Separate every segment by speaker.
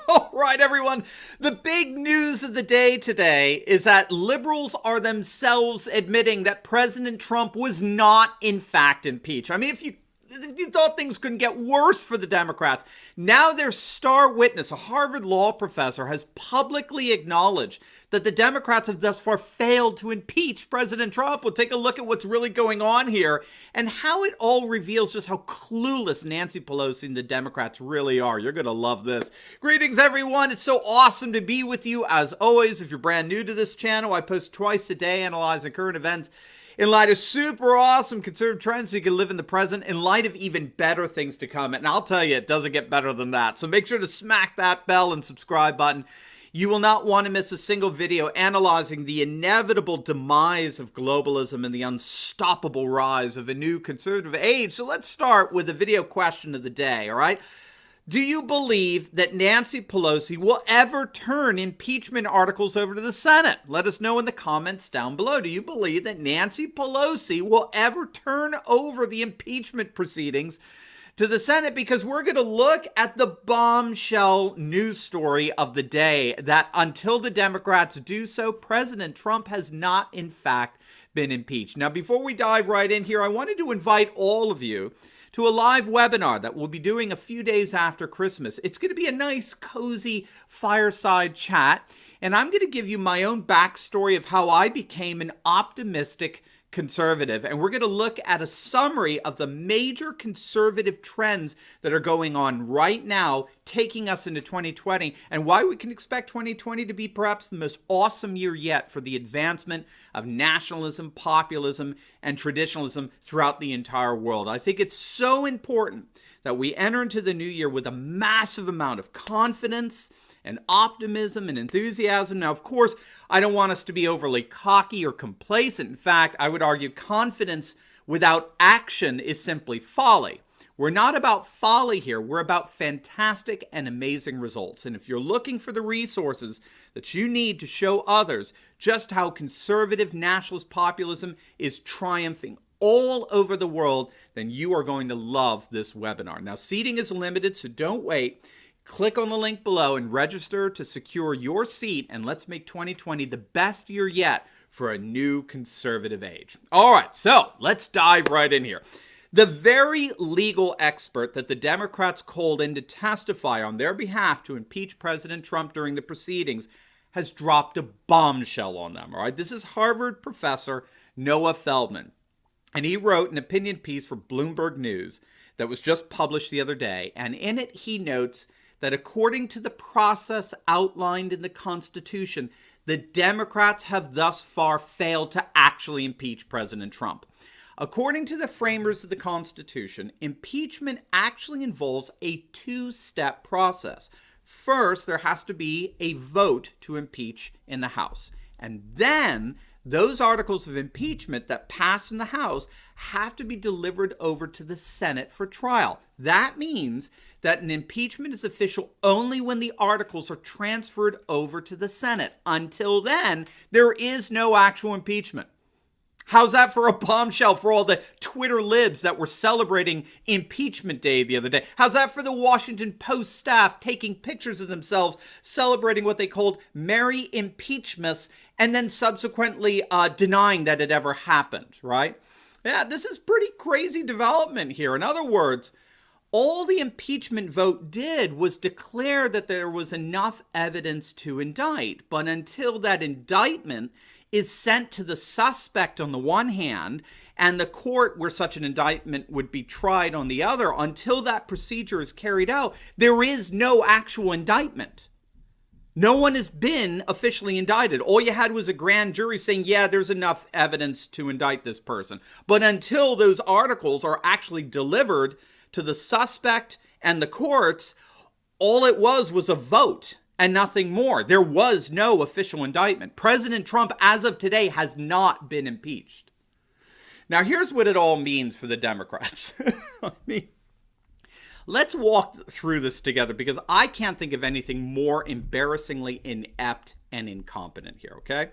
Speaker 1: All right, everyone. The big news of the day today is that liberals are themselves admitting that President Trump was not, in fact, impeached. I mean, if you thought things couldn't get worse for the Democrats, now their star witness, a Harvard law professor, has publicly acknowledged that the Democrats have thus far failed to impeach President Trump. We'll take a look at what's really going on here and how it all reveals just how clueless Nancy Pelosi and the Democrats really are. You're going to love this. Greetings, everyone. It's so awesome to be with you. As always, if you're brand new to this channel, I post twice a day analyzing current events in light of super awesome conservative trends so you can live in the present in light of even better things to come. And I'll tell you, it doesn't get better than that. So make sure to smack that bell and subscribe button. You will not want to miss a single video analyzing the inevitable demise of globalism and the unstoppable rise of a new conservative age. So let's start with the video question of the day, all right? Do you believe that Nancy Pelosi will ever turn impeachment articles over to the Senate? Let us know in the comments down below. Do you believe that Nancy Pelosi will ever turn over the impeachment proceedings to the Senate? Because we're going to look at the bombshell news story of the day that until the Democrats do so, President Trump has not, in fact, been impeached. Now, before we dive right in here, I wanted to invite all of you to a live webinar that we'll be doing a few days after Christmas. It's going to be a nice, cozy fireside chat, and I'm going to give you my own backstory of how I became an optimistic conservative, and we're going to look at a summary of the major conservative trends that are going on right now, taking us into 2020, and why we can expect 2020 to be perhaps the most awesome year yet for the advancement of nationalism, populism, and traditionalism throughout the entire world. I think it's so important that we enter into the new year with a massive amount of confidence and optimism and enthusiasm. Now, of course, I don't want us to be overly cocky or complacent. In fact, I would argue confidence without action is simply folly. We're not about folly here. We're about fantastic and amazing results. And if you're looking for the resources that you need to show others just how conservative nationalist populism is triumphing all over the world, then you are going to love this webinar. Now, seating is limited, so don't wait. Click on the link below and register to secure your seat, and let's make 2020 the best year yet for a new conservative age. All right, so let's dive right in here. The very legal expert that the Democrats called in to testify on their behalf to impeach President Trump during the proceedings has dropped a bombshell on them, all right? This is Harvard professor Noah Feldman, and he wrote an opinion piece for Bloomberg News that was just published the other day, and in it he notes that according to the process outlined in the Constitution, the Democrats have thus far failed to actually impeach President Trump. According to the framers of the Constitution, impeachment actually involves a two-step process. First, there has to be a vote to impeach in the House. And then those articles of impeachment that pass in the House have to be delivered over to the Senate for trial. That means that an impeachment is official only when the articles are transferred over to the Senate. Until then, there is no actual impeachment. How's that for a bombshell for all the Twitter libs that were celebrating Impeachment Day the other day? How's that for the Washington Post staff taking pictures of themselves celebrating what they called Merry Impeachmas and then subsequently denying that it ever happened, right? Yeah, this is pretty crazy development here. In other words, all the impeachment vote did was declare that there was enough evidence to indict. But until that indictment is sent to the suspect on the one hand, and the court where such an indictment would be tried on the other, until that procedure is carried out, there is no actual indictment. No one has been officially indicted. All you had was a grand jury saying, yeah, there's enough evidence to indict this person. But until those articles are actually delivered to the suspect and the courts, all it was a vote and nothing more. There was no official indictment. President Trump, as of today, has not been impeached. Now, here's what it all means for the Democrats. I mean, let's walk through this together because I can't think of anything more embarrassingly inept and incompetent here, okay?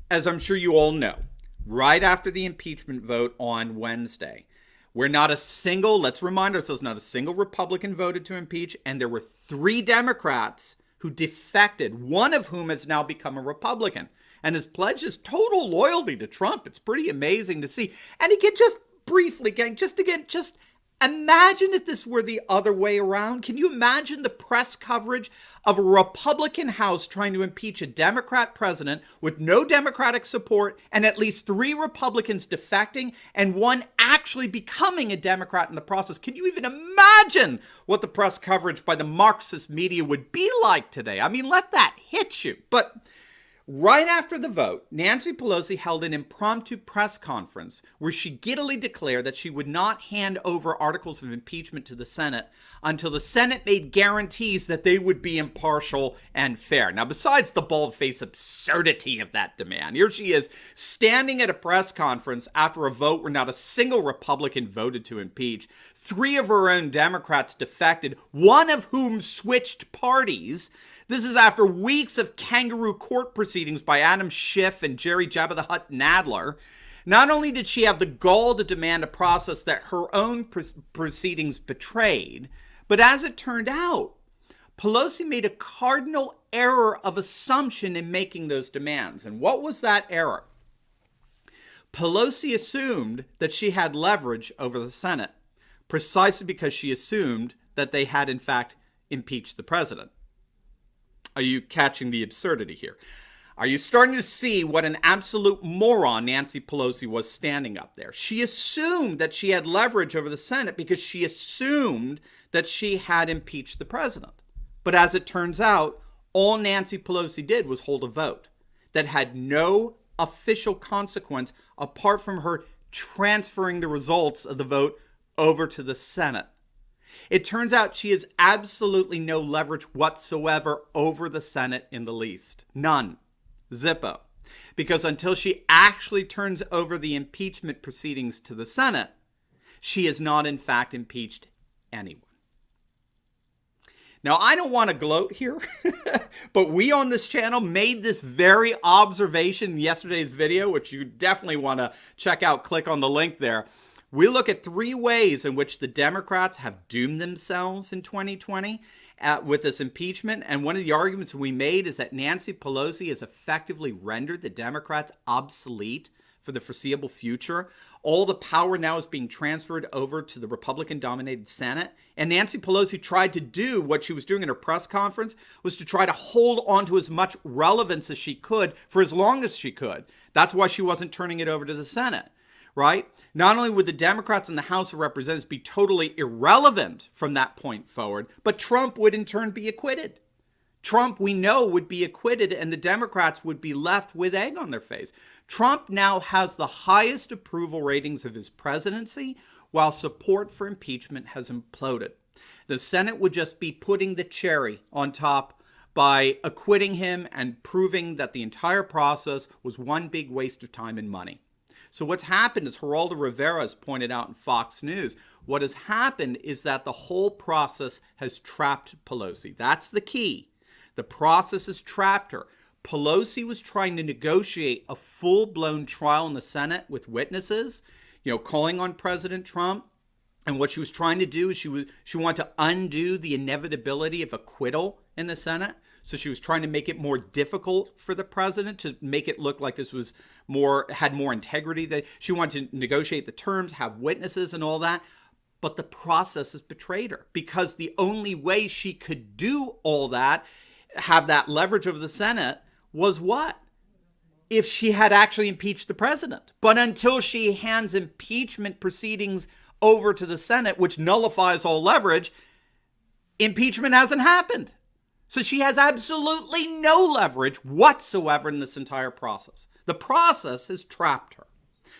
Speaker 1: As I'm sure you all know, right after the impeachment vote on Wednesday, where not a single, let's remind ourselves, not a single Republican voted to impeach, and there were 3 Democrats who defected, one of whom has now become a Republican and has pledged his total loyalty to Trump. It's pretty amazing to see. And again, just briefly, gang, just imagine if this were the other way around. Can you imagine the press coverage of a Republican House trying to impeach a Democrat president with no Democratic support and at least 3 Republicans defecting and one actually becoming a Democrat in the process? Can you even imagine what the press coverage by the Marxist media would be like today? I mean, let that hit you. But right after the vote, Nancy Pelosi held an impromptu press conference where she giddily declared that she would not hand over articles of impeachment to the Senate until the Senate made guarantees that they would be impartial and fair. Now, besides the bald-faced absurdity of that demand, here she is standing at a press conference after a vote where not a single Republican voted to impeach. 3 of her own Democrats defected, one of whom switched parties. This is after weeks of kangaroo court proceedings by Adam Schiff and Jerry Jabba the Hutt Nadler. Not only did she have the gall to demand a process that her own proceedings betrayed, but as it turned out, Pelosi made a cardinal error of assumption in making those demands. And what was that error? Pelosi assumed that she had leverage over the Senate, precisely because she assumed that they had, in fact, impeached the president. Are you catching the absurdity here? Are you starting to see what an absolute moron Nancy Pelosi was standing up there? She assumed that she had leverage over the Senate because she assumed that she had impeached the president. But as it turns out, all Nancy Pelosi did was hold a vote that had no official consequence apart from her transferring the results of the vote over to the Senate. It turns out she has absolutely no leverage whatsoever over the Senate in the least. None. Zippo. Because until she actually turns over the impeachment proceedings to the Senate, she has not in fact impeached anyone. Now, I don't want to gloat here, but we on this channel made this very observation in yesterday's video, which you definitely want to check out. Click on the link there. We look at 3 ways in which the Democrats have doomed themselves in 2020 with this impeachment. And one of the arguments we made is that Nancy Pelosi has effectively rendered the Democrats obsolete for the foreseeable future. All the power now is being transferred over to the Republican-dominated Senate. And Nancy Pelosi tried to do what she was doing in her press conference, was to try to hold on to as much relevance as she could for as long as she could. That's why she wasn't turning it over to the Senate. Right? Not only would the Democrats in the House of Representatives be totally irrelevant from that point forward, but Trump would in turn be acquitted. Trump, we know, would be acquitted and the Democrats would be left with egg on their face. Trump now has the highest approval ratings of his presidency, while support for impeachment has imploded. The Senate would just be putting the cherry on top by acquitting him and proving that the entire process was one big waste of time and money. So what's happened is, Geraldo Rivera has pointed out in Fox News, what has happened is that the whole process has trapped Pelosi. That's the key. The process has trapped her. Pelosi was trying to negotiate a full-blown trial in the Senate with witnesses, calling on President Trump. And what she was trying to do is she wanted to undo the inevitability of acquittal in the Senate. So she was trying to make it more difficult for the president, to make it look like this was had more integrity. That she wanted to negotiate the terms, have witnesses and all that. But the process has betrayed her, because the only way she could do all that, have that leverage over the Senate, was what? If she had actually impeached the president. But until she hands impeachment proceedings over to the Senate, which nullifies all leverage, impeachment hasn't happened. So she has absolutely no leverage whatsoever in this entire process. The process has trapped her.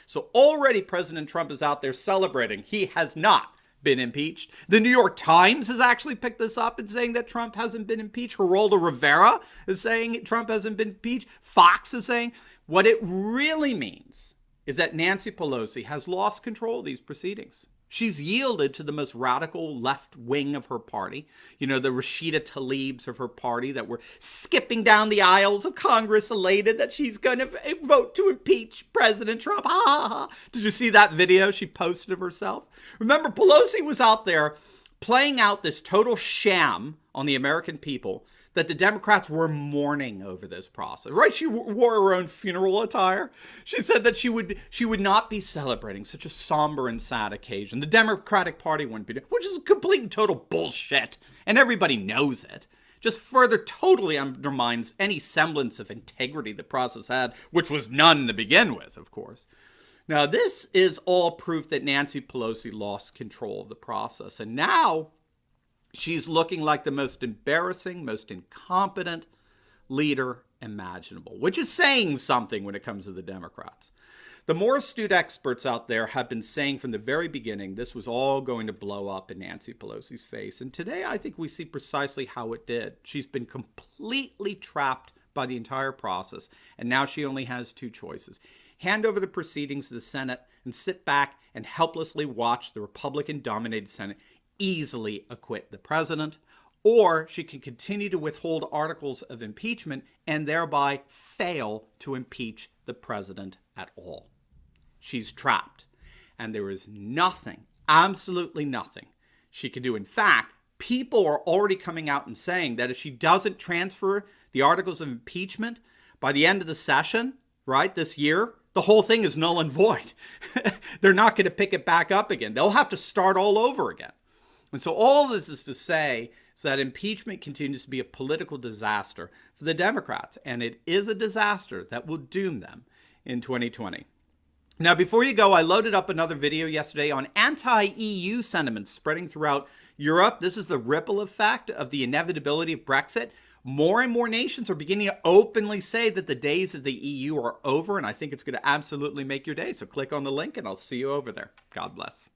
Speaker 1: So already President Trump is out there celebrating he has not been impeached. The New York Times has actually picked this up and saying that Trump hasn't been impeached. Geraldo Rivera is saying Trump hasn't been impeached. Fox is saying. What it really means is that Nancy Pelosi has lost control of these proceedings. She's yielded to the most radical left wing of her party. You know, the Rashida Tlaibs of her party that were skipping down the aisles of Congress elated that she's going to vote to impeach President Trump. Ha ha ha. Did you see that video she posted of herself? Remember, Pelosi was out there playing out this total sham on the American people that the Democrats were mourning over this process, right? She wore her own funeral attire. She said that she would not be celebrating such a somber and sad occasion. The Democratic Party wouldn't be, which is complete and total bullshit, and everybody knows it. Just further totally undermines any semblance of integrity the process had, which was none to begin with, of course. Now, this is all proof that Nancy Pelosi lost control of the process, and now she's looking like the most embarrassing, most incompetent leader imaginable, which is saying something when it comes to the Democrats. The more astute experts out there have been saying from the very beginning this was all going to blow up in Nancy Pelosi's face. And today I think we see precisely how it did. She's been completely trapped by the entire process, and now she only has two choices. Hand over the proceedings to the Senate and sit back and helplessly watch the Republican-dominated Senate easily acquit the president, or she can continue to withhold articles of impeachment and thereby fail to impeach the president at all. She's trapped, and there is nothing, absolutely nothing, she can do. In fact, people are already coming out and saying that if she doesn't transfer the articles of impeachment by the end of the session, right, this year, the whole thing is null and void. They're not going to pick it back up again. They'll have to start all over again. And so all this is to say is that impeachment continues to be a political disaster for the Democrats, and it is a disaster that will doom them in 2020. Now, before you go, I loaded up another video yesterday on anti-EU sentiments spreading throughout Europe. This is the ripple effect of the inevitability of Brexit. More and more nations are beginning to openly say that the days of the EU are over, and I think it's going to absolutely make your day. So click on the link, and I'll see you over there. God bless.